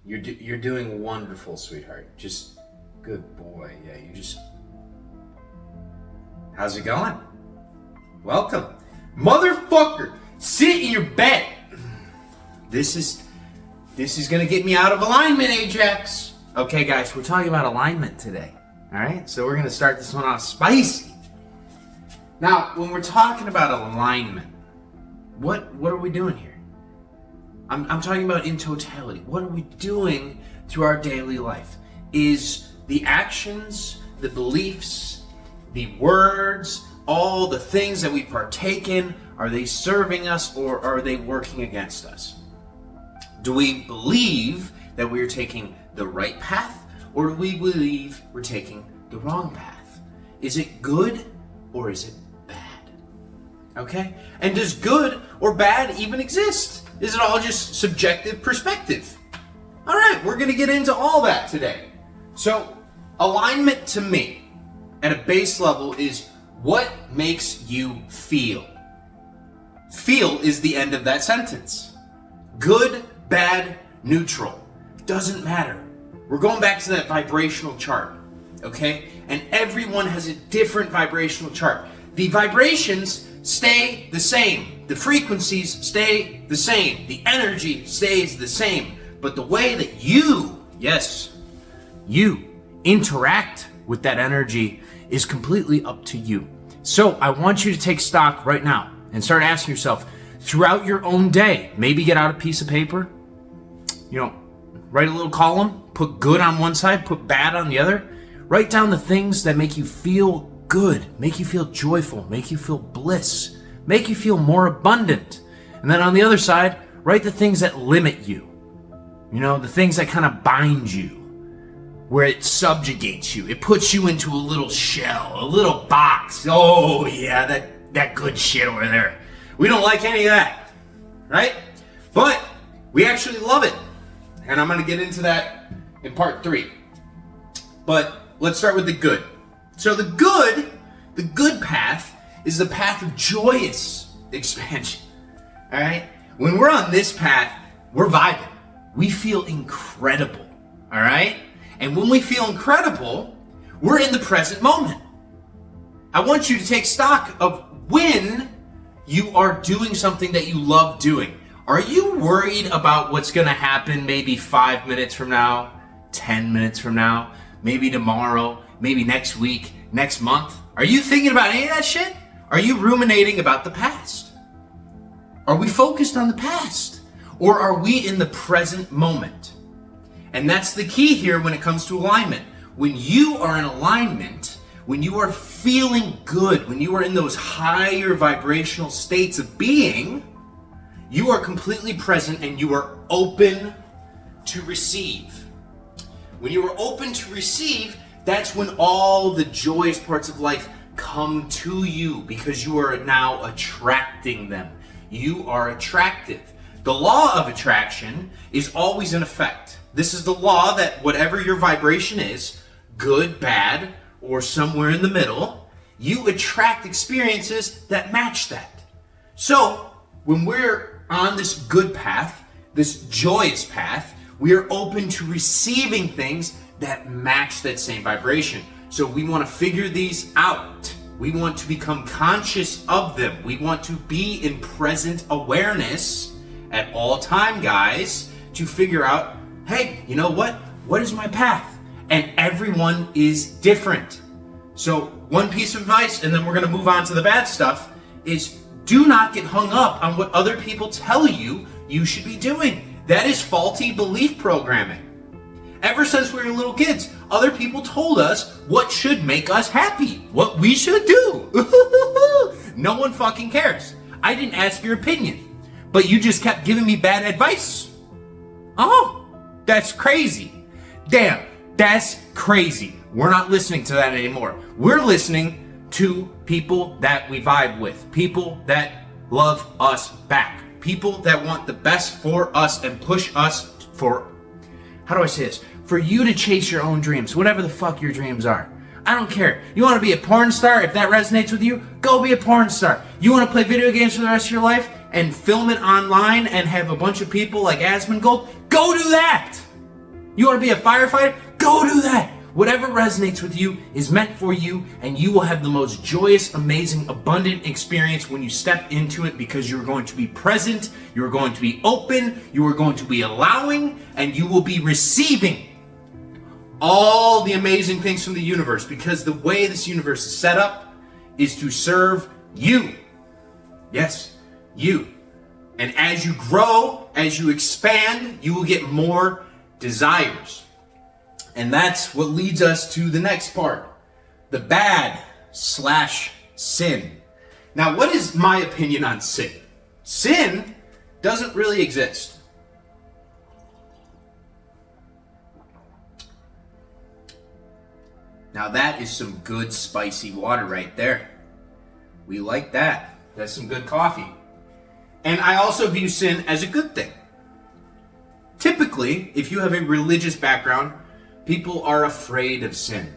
You're doing wonderful, sweetheart. Just good boy. Yeah, you just. How's it going? Welcome, motherfucker. Sit in your bed. This is gonna get me out of alignment, Ajax. Okay, guys, we're talking about alignment today. All right, so we're gonna start this one off spicy. Now, when we're talking about alignment, what are we doing here? I'm talking about in totality. What are we doing through our daily life? Is the actions, the beliefs, the words, all the things that we partake in, are they serving us or are they working against us? Do we believe that we're taking the right path or do we believe we're taking the wrong path? Is it good or is it bad? Okay? And does good or bad even exist? Is it all just subjective perspective? All right, we're going to get into all that today. So, alignment to me, at a base level, is what makes you feel. Feel is the end of that sentence. Good, bad, neutral. Doesn't matter. We're going back to that vibrational chart, okay? And everyone has a different vibrational chart. The vibrations stay the same. The frequencies stay the same. The energy stays the same. But the way that you interact with that energy is completely up to you. So I want you to take stock right now and start asking yourself, throughout your own day, maybe get out a piece of paper, write a little column, put good on one side, put bad on the other. Write down the things that make you feel good, make you feel joyful, make you feel bliss, make you feel more abundant. And then on the other side, write the things that limit you. The things that kind of bind you, where it subjugates you. It puts you into a little shell, a little box. Oh yeah, that good shit over there. We don't like any of that, right? But we actually love it. And I'm going to get into that in part 3. But let's start with the good. So the good path is the path of joyous expansion. All right? When we're on this path, we're vibing. We feel incredible. All right? And when we feel incredible, we're in the present moment. I want you to take stock of when you are doing something that you love doing. Are you worried about what's going to happen maybe 5 minutes from now, 10 minutes from now, maybe tomorrow, maybe next week, next month? Are you thinking about any of that shit? Are you ruminating about the past? Are we focused on the past? Or are we in the present moment? And that's the key here when it comes to alignment. When you are in alignment, when you are feeling good, when you are in those higher vibrational states of being, you are completely present and you are open to receive. When you are open to receive, that's when all the joyous parts of life come to you because you are now attracting them. You are attractive. The law of attraction is always in effect. This is the law that whatever your vibration is, good, bad, or somewhere in the middle, you attract experiences that match that. So, when we're on this good path, this joyous path, we are open to receiving things that match that same vibration. So we want to figure these out. We want to become conscious of them. We want to be in present awareness at all time, guys, to figure out, hey, you know what? What is my path? And everyone is different. So one piece of advice, and then we're going to move on to the bad stuff, is do not get hung up on what other people tell you you should be doing. That is faulty belief programming. Ever since we were little kids, other people told us what should make us happy, what we should do. No one fucking cares. I didn't ask your opinion, but you just kept giving me bad advice. Oh, that's crazy. Damn, that's crazy. We're not listening to that anymore. We're listening to people that we vibe with, people that love us back, people that want the best for us and push us for, how do I say this? For you to chase your own dreams, whatever the fuck your dreams are. I don't care. You want to be a porn star? If that resonates with you, go be a porn star. You want to play video games for the rest of your life and film it online and have a bunch of people like Asmongold? Go do that! You want to be a firefighter? Go do that. Whatever resonates with you is meant for you, and you will have the most joyous, amazing, abundant experience when you step into it, because you're going to be present, you're going to be open, you are going to be allowing, and you will be receiving all the amazing things from the universe, because the way this universe is set up is to serve you. Yes, you. And as you grow, as you expand, you will get more desires. And that's what leads us to the next part, the bad/sin. Now, what is my opinion on sin? Sin doesn't really exist. Now that is some good spicy water right there. We like that. That's some good coffee. And I also view sin as a good thing. Typically, if you have a religious background, people are afraid of sin.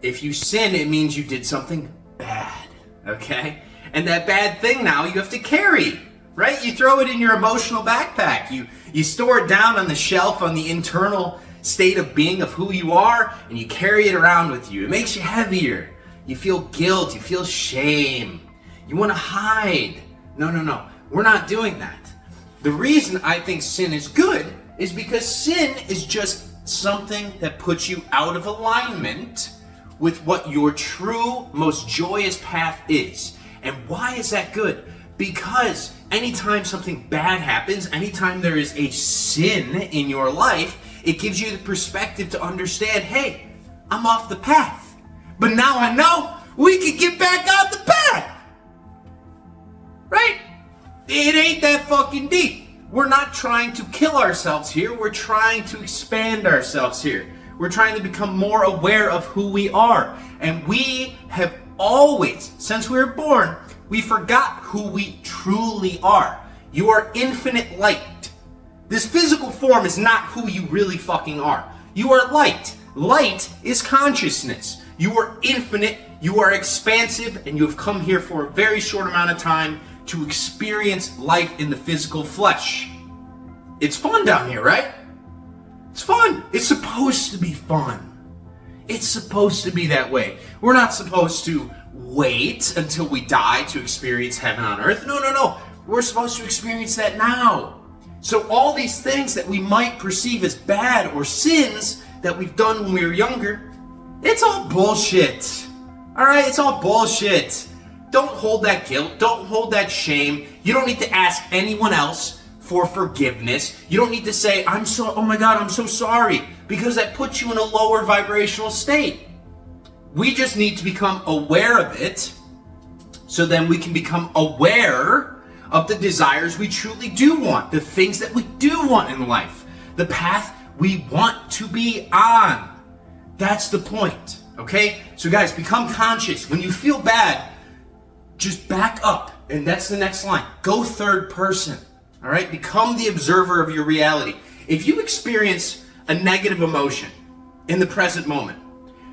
If you sin, it means you did something bad, okay? And that bad thing now you have to carry, right? You throw it in your emotional backpack. You store it down on the shelf on the internal state of being of who you are, and you carry it around with you. It makes you heavier. You feel guilt, you feel shame. You want to hide. No. We're not doing that. The reason I think sin is good is because sin is just something that puts you out of alignment with what your true, most joyous path is. And why is that good? Because anytime something bad happens, anytime there is a sin in your life, it gives you the perspective to understand, hey, I'm off the path. But now I know we can get back on the path. Right? It ain't that fucking deep. We're not trying to kill ourselves here. We're trying to expand ourselves here. We're trying to become more aware of who we are. And we have always, since we were born, we forgot who we truly are. You are infinite light. This physical form is not who you really fucking are. You are light. Light is consciousness. You are infinite, you are expansive, and you have come here for a very short amount of time to experience life in the physical flesh. It's fun down here, right? It's fun. It's supposed to be fun. It's supposed to be that way. We're not supposed to wait until we die to experience heaven on earth. No. We're supposed to experience that now. So all these things that we might perceive as bad or sins that we've done when we were younger, it's all bullshit. All right? It's all bullshit. Don't hold that guilt. Don't hold that shame. You don't need to ask anyone else for forgiveness. You don't need to say, oh my God, I'm so sorry, because that puts you in a lower vibrational state. We just need to become aware of it, so then we can become aware of the desires we truly do want, the things that we do want in life, the path we want to be on. That's the point, okay? So guys, become conscious. When you feel bad, just back up, and that's the next line. Go third person, all right? Become the observer of your reality. If you experience a negative emotion in the present moment,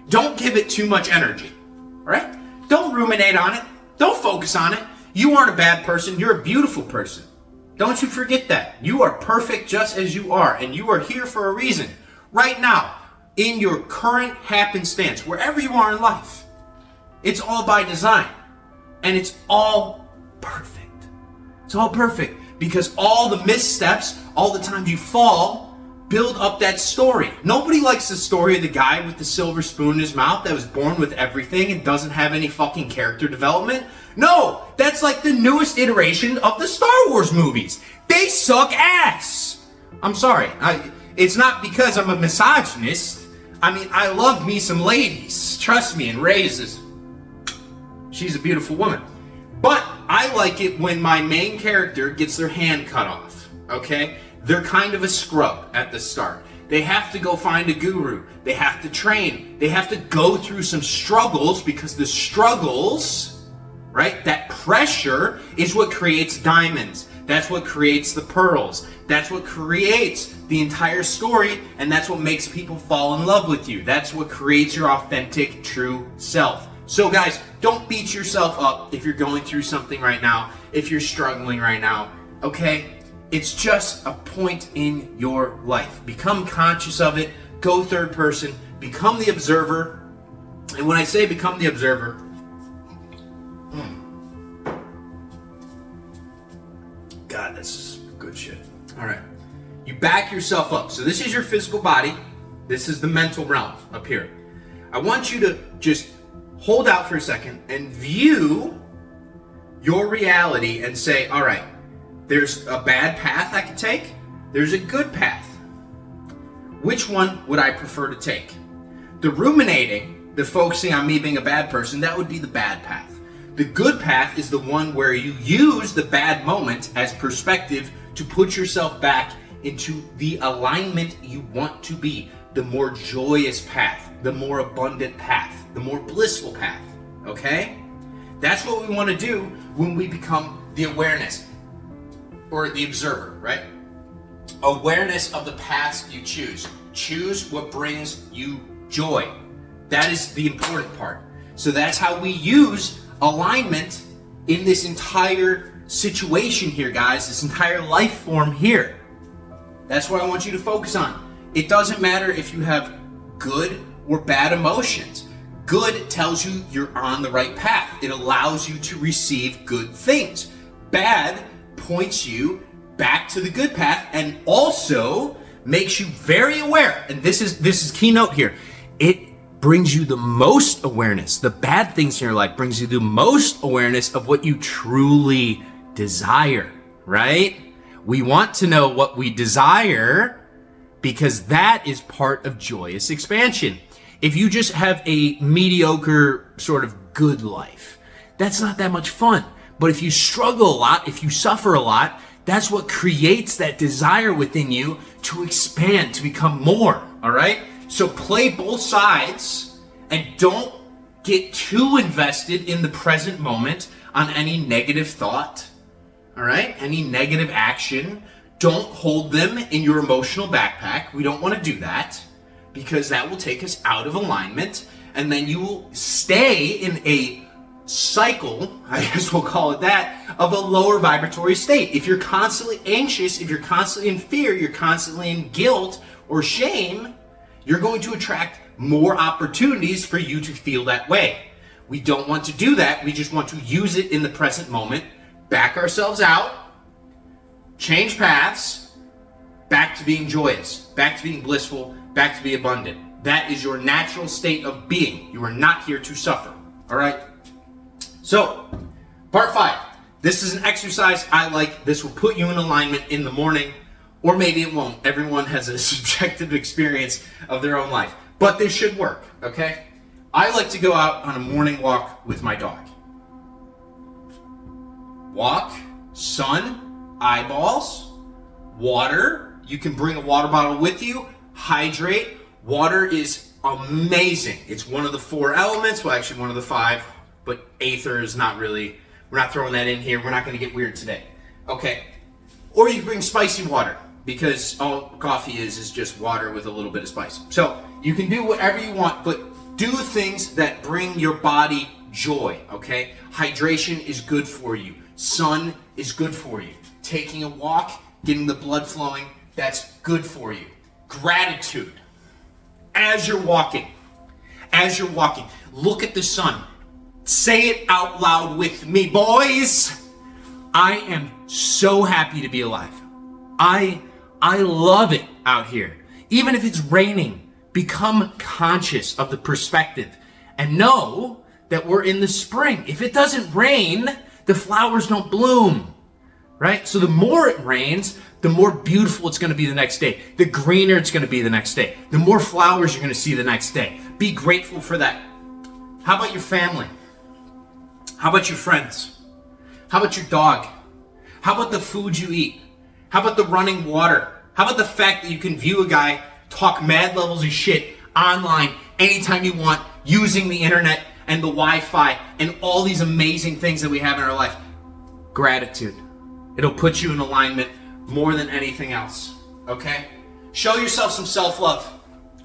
don't give it too much energy, all right? Don't ruminate on it. Don't focus on it. You aren't a bad person. You're a beautiful person. Don't you forget that. You are perfect just as you are, and you are here for a reason. Right now, in your current happenstance, wherever you are in life, it's all by design. And it's all perfect. It's all perfect because all the missteps, all the times you fall, build up that story. Nobody likes the story of the guy with the silver spoon in his mouth that was born with everything and doesn't have any fucking character development. No, that's like the newest iteration of the Star Wars movies. They suck ass. I'm sorry. It's not because I'm a misogynist. I mean, I love me some ladies. Trust me, and Reyes she's a beautiful woman. But I like it when my main character gets their hand cut off, okay? They're kind of a scrub at the start. They have to go find a guru. They have to train. They have to go through some struggles, because the struggles, right, that pressure is what creates diamonds. That's what creates the pearls. That's what creates the entire story, and that's what makes people fall in love with you. That's what creates your authentic, true self. So guys, don't beat yourself up if you're going through something right now, if you're struggling right now, okay? It's just a point in your life. Become conscious of it. Go third person. Become the observer. And when I say become the observer, God, this is good shit. All right. You back yourself up. So this is your physical body. This is the mental realm up here. I want you to just hold out for a second and view your reality and say, all right, there's a bad path I could take. There's a good path. Which one would I prefer to take? The ruminating, the focusing on me being a bad person, that would be the bad path. The good path is the one where you use the bad moment as perspective to put yourself back into the alignment you want to be. The more joyous path, the more abundant path, the more blissful path, okay? That's what we want to do when we become the awareness or the observer, right? Awareness of the paths you choose. Choose what brings you joy. That is the important part. So that's how we use alignment in this entire situation here, guys, this entire life form here. That's what I want you to focus on. It doesn't matter if you have good or bad emotions. Good tells you you're on the right path. It allows you to receive good things. Bad points you back to the good path and also makes you very aware. And this is keynote here. It brings you the most awareness. The bad things in your life brings you the most awareness of what you truly desire, right? We want to know what we desire because that is part of joyous expansion. If you just have a mediocre sort of good life, that's not that much fun. But if you struggle a lot, if you suffer a lot, that's what creates that desire within you to expand, to become more, all right? So play both sides and don't get too invested in the present moment on any negative thought, all right? Any negative action. Don't hold them in your emotional backpack. We don't want to do that because that will take us out of alignment and then you will stay in a cycle, I guess we'll call it that, of a lower vibratory state. If you're constantly anxious, if you're constantly in fear, you're constantly in guilt or shame, you're going to attract more opportunities for you to feel that way. We don't want to do that. We just want to use it in the present moment, back ourselves out, change paths, back to being joyous, back to being blissful, back to be abundant. That is your natural state of being. You are not here to suffer, all right? So, part 5. This is an exercise I like. This will put you in alignment in the morning, or maybe it won't. Everyone has a subjective experience of their own life. But this should work, okay? I like to go out on a morning walk with my dog. Walk, sun, eyeballs, water. You can bring a water bottle with you. Hydrate. Water is amazing. It's one of the 4 elements. Well, actually one of the 5. But aether is not really, we're not throwing that in here. We're not going to get weird today. Okay. Or you can bring spicy water because all coffee is just water with a little bit of spice. So you can do whatever you want, but do things that bring your body joy, okay? Hydration is good for you. Sun is good for you. Taking a walk, getting the blood flowing, that's good for you. Gratitude. As you're walking, look at the sun. Say it out loud with me, boys. I am so happy to be alive. I love it out here. Even if it's raining, become conscious of the perspective and know that we're in the spring. If it doesn't rain, the flowers don't bloom, right? So the more it rains, the more beautiful it's going to be the next day. The greener it's going to be the next day. The more flowers you're going to see the next day. Be grateful for that. How about your family? How about your friends? How about your dog? How about the food you eat? How about the running water? How about the fact that you can view a guy talk mad levels of shit online anytime you want using the internet and the Wi-Fi and all these amazing things that we have in our life? Gratitude. It'll put you in alignment more than anything else, okay? Show yourself some self-love.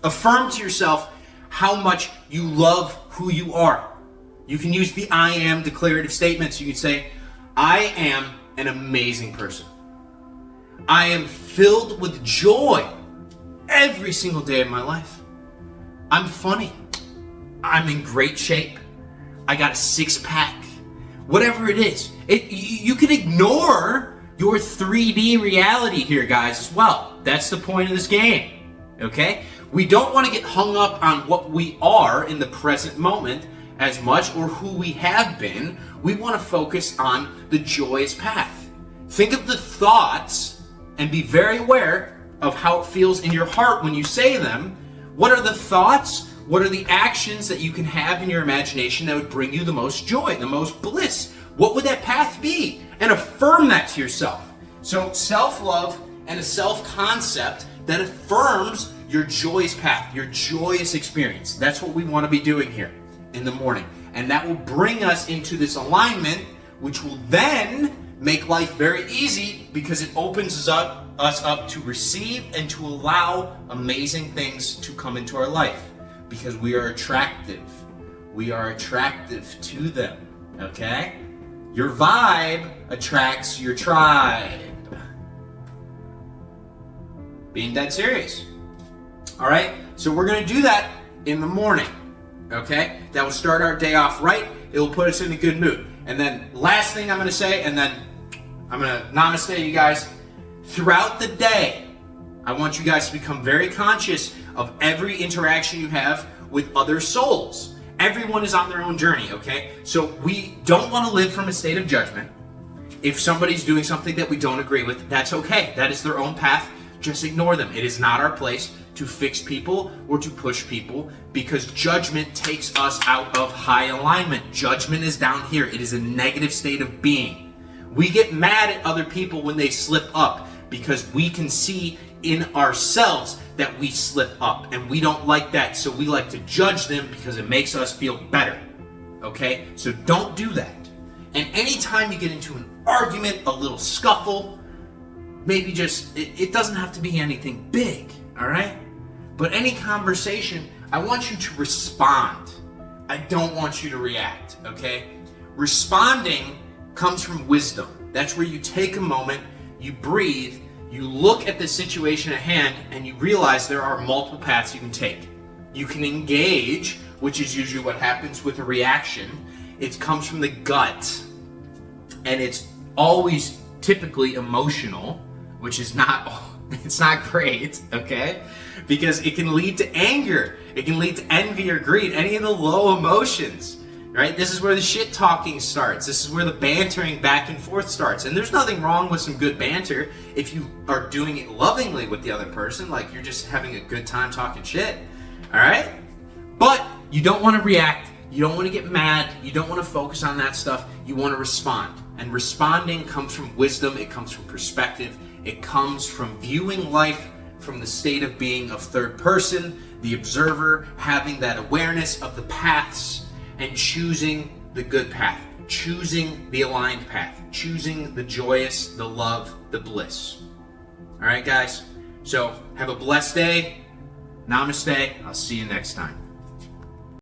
Affirm to yourself how much you love who you are. You can use the I am declarative statements. You can say, I am an amazing person. I am filled with joy every single day of my life. I'm funny. I'm in great shape. I got a six-pack. Whatever it is. You can ignore your 3D reality here, guys, as well. That's the point of this game, okay? We don't want to get hung up on what we are in the present moment as much, or who we have been. We want to focus on the joyous path. Think of the thoughts and be very aware of how it feels in your heart when you say them. What are the thoughts? What are the actions that you can have in your imagination that would bring you the most joy, the most bliss? What would that path be? And affirm that to yourself. So self-love and a self-concept that affirms your joyous path, your joyous experience. That's what we want to be doing here in the morning. And that will bring us into this alignment, which will then make life very easy because it opens us up to receive and to allow amazing things to come into our life. Because we are attractive. We are attractive to them, okay? Your vibe attracts your tribe. Being dead serious. All right? So we're going to do that in the morning, okay? That will start our day off right. It will put us in a good mood. And then last thing I'm going to say, and then I'm going to namaste you guys. Throughout the day, I want you guys to become very conscious of every interaction you have with other souls. Everyone is on their own journey, okay? So we don't want to live from a state of judgment. If somebody's doing something that we don't agree with, that's okay. That is their own path. Just ignore them. It is not our place to fix people or to push people, because judgment takes us out of high alignment. Judgment is down here. It is a negative state of being. We get mad at other people when they slip up because we can see in ourselves that we slip up, and we don't like that, so we like to judge them because it makes us feel better, okay? So don't do that. And anytime you get into an argument, a little scuffle, maybe just, it doesn't have to be anything big, all right? But any conversation, I want you to respond. I don't want you to react, okay? Responding comes from wisdom. That's where you take a moment, you breathe, you look at the situation at hand, and you realize there are multiple paths you can take. You can engage, which is usually what happens with a reaction. It comes from the gut, and it's always typically emotional, which is not, it's not great, okay? Because it can lead to anger, it can lead to envy or greed, any of the low emotions. Right? This is where the shit talking starts. This is where the bantering back and forth starts. And there's nothing wrong with some good banter if you are doing it lovingly with the other person, like you're just having a good time talking shit. All right? But you don't want to react. You don't want to get mad. You don't want to focus on that stuff. You want to respond. And responding comes from wisdom. It comes from perspective. It comes from viewing life from the state of being of third person, the observer, having that awareness of the paths, and choosing the good path, choosing the aligned path, choosing the joyous, the love, the bliss. All right, guys? So have a blessed day. Namaste. I'll see you next time.